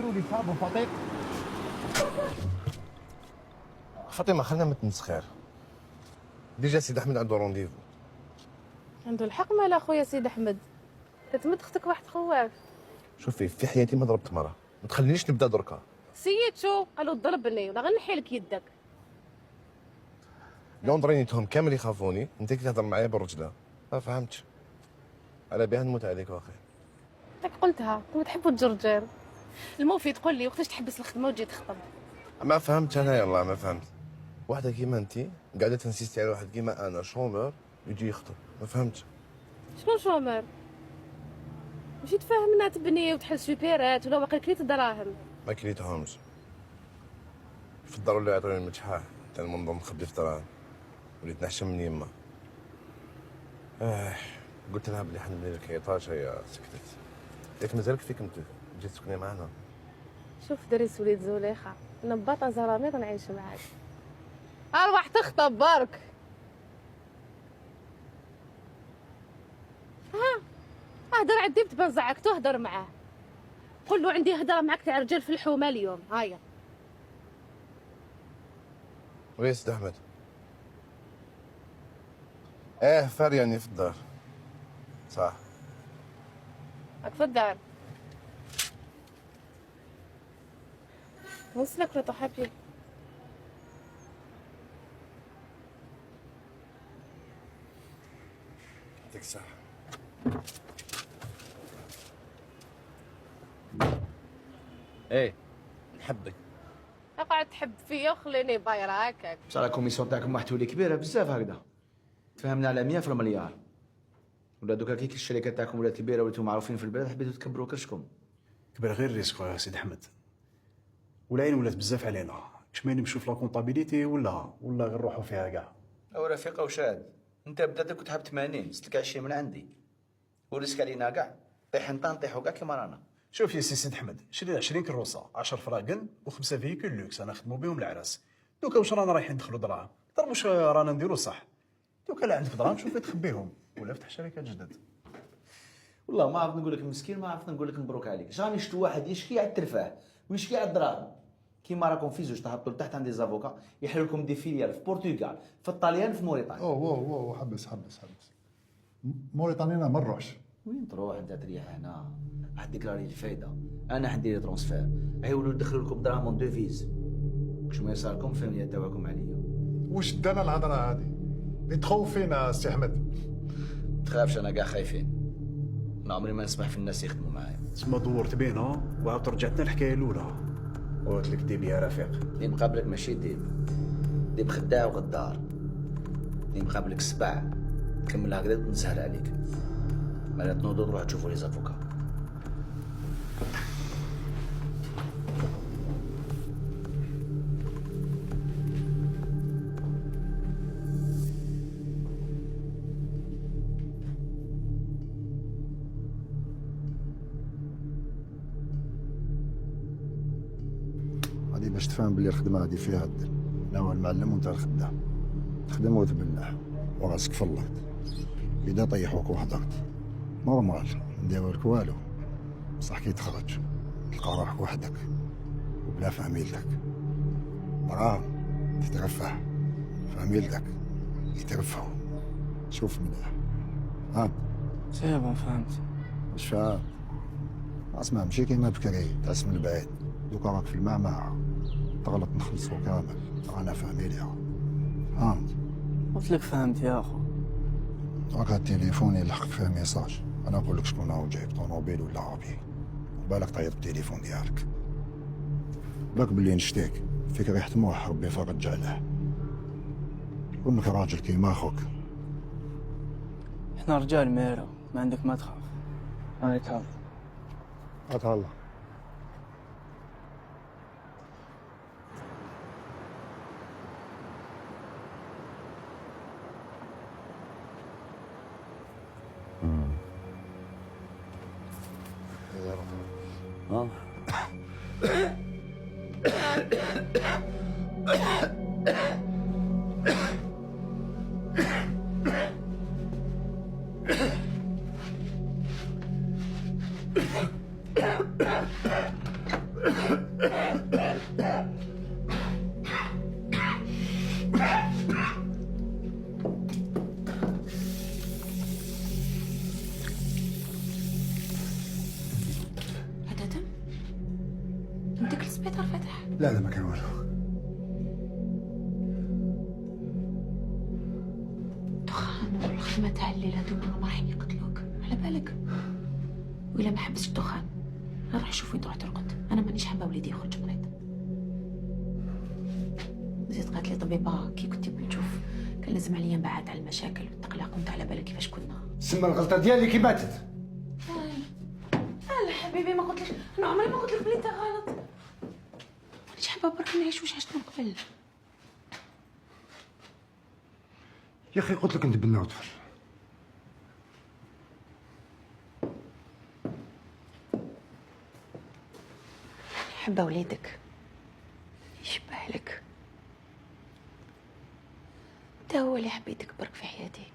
ديروا لي صعب وفطيق. فاطمه خلينا متنسخير. ديجا سيد احمد عنده رونديفو. عنده الحق مال اخويا سيد احمد، كتمد اختك واحد خواف. شوفي في حياتي ما ضربت مرة، ما تخلينيش نبدا دركا. سيد شو قالوا ضربني ولا غنحي لك يدك. اليوم درينيتهم كامل يخافوني، انت كي تهضر معايا بالرجله ما فهمتش. على بها نموت عليك واخي. لك قلتها تحبوا الجرجير. الموفي تقول لي وقتاش تحبس الخدمه وتجي تخطب. ما فهمت انا، يلا ما فهمت. واحده كيما انت قاعده تنسيستي على واحد كيما انا شومر يجي يخطب، ما فهمتش. شنو شومر؟ ماشي تفهمنا تبني وتحل سوبيرات ولا باقي كليت دراهم. ما كليتهمش. في الدار اللي يعطوني المتشحاه تاع المنظم مخبي في دراهم، وليت نحشم من يما. قلت لها بلي حنبني لك ايطاج، هي سكتت. ياك مازالك فيك انت تجي تسكني معنا. شوف دريس وليد زليخه، نباطه زراميط نعيش معاك. اروح تخطب برك. اهدر عندي بتبان زعقته اهدر معاه. قول له عندي هدره معك تاع رجال في الحومه اليوم. هيا ويا سيد احمد؟ فارياني في الدار. صح. راك في الدار. وصلك ولا طحبي؟ يعطيك الصحة. ايه نحبك. اقعد تحب فيا وخليني بايره هكاك. بصح لا الكوميسيون تاعكم واحد تولي كبيره بزاف هكذا. تفهمنا على 100 في المليار. ولا دوكا كي الشركه تاعكم ولات كبيره وليتو معروفين في البلاد حبيتو تكبروا كرشكم. كبر غير الريسك خويا سيد احمد. والعين ولات بزاف علينا، كش ما نمشيو في لا كونطابيليتي ولا غير نروحوا فيها كاع. او رفيقه وشاد، انت بداتك كنت حاب 80 زدت لك 20 من عندي. وريسك علينا كاع، طيح انت نطيحوا كاع كيما رانا. شوف يا سيد احمد، شرينا 20 كروسه، 10 فراقن و5 فيكول لوكس انا نخدموا بهم العراس. دوكا واش رانا رايحين ندخلوا دراهم، ضرب واش رانا نديروا صح. دوكا لا عندك دراهم شوف تخبيهم ولا افتح شركات جدد. والله ما عرفت نقول لك مسكين، ما عرفت نقول لك مبروك عليك. اش راني شفت واحد يشكي على الترفاه ويشكي على الدراهم. كيما راكم في زوج تهبطوا لتحت عند زافوكا يحلوا لكم دي فيليال في البرتغال، في الطاليان، في موريتانيا. اوه حبس. موريتانيا ما نروحش. وين تروح انت تريح هنا؟ راح ديكلاري الفايده، انا حندير ترونسفير، عيولوا يدخلوا لكم دراهم اون دوفيز. كش ما يصاركم فهمني دواكم عليا. واش دانا الهضره هذه؟ اللي تخوف فينا سي احمد. تخافش انا كاع خايفين. انا عمري ما نسمح في الناس يخدموا معايا. تسمى دورت بينا وعاود رجعتنا الحكايه الاولى. قلت لك ديب يا رفيق. اللي مقابلك ماشي ديب خداع وغدار. اللي مقابلك سبع كمل هكذا ونسهل عليك. مالا تنوضوا تروحوا تشوفوا لي زافوكا. هذه باش تفهم بلي الخدمه هذه فيها الدل. انا هو المعلم وانت الخدام. تخدم وتبلع وراسك في اللغط. اذا طيحوك وحدك نورمال نديرو لك والو، بصح كي تخرج تلقى روحك وحدك وبلا فاميلتك. مراه تترفه، فاميلتك يترفهوا. شوف مليح. ها سيبا فهمت. واش فاهم؟ اسمع ماشي كيما بكري تاسم البعيد. دوكا راك في المعمعة تغلط نخلصو كامل، رانا فاميليا. فهمت؟ قلت لك فهمت يا اخو. راك هاد التليفون يلحق فيه ميساج، انا نقول لك شكون هو جايب طوموبيل ولا عربي. بالك طيب التليفون ديالك. بالك بلي نشتيك فيك ريحة موح ربي فرج عليه. كونك راجل كيما اخوك. احنا رجال ميرو، ما عندك ما تخاف. انا تعال. اتهلا. هذا دم؟ من ديك السبيطار فتح؟ لا لا ما كان والو. دخان والخدمة تاع الليل هادوما راهم رايحين يقتلوك، على بالك؟ وإلا ما حبستش الدخان روح شوف وين تروح ترقد، أنا مانيش حابة وليدي يخرج مريض. زيد قالت لي طبيبة كي كنت بنشوف كان لازم عليا نبعد على المشاكل والتقلق، وانت على بالك كيفاش كنا. سما الغلطه ديالي كي ماتت. لا حبيبي ما قلتلكش، انا عمري ما قلت لك بلي انت غلط. مانيش حابه برك نعيش واش عشت من قبل. يا اخي قلت لك نتبنى وطفل. حابه وليدك يشبه لك، انت هو اللي حبيتك برك في حياتي.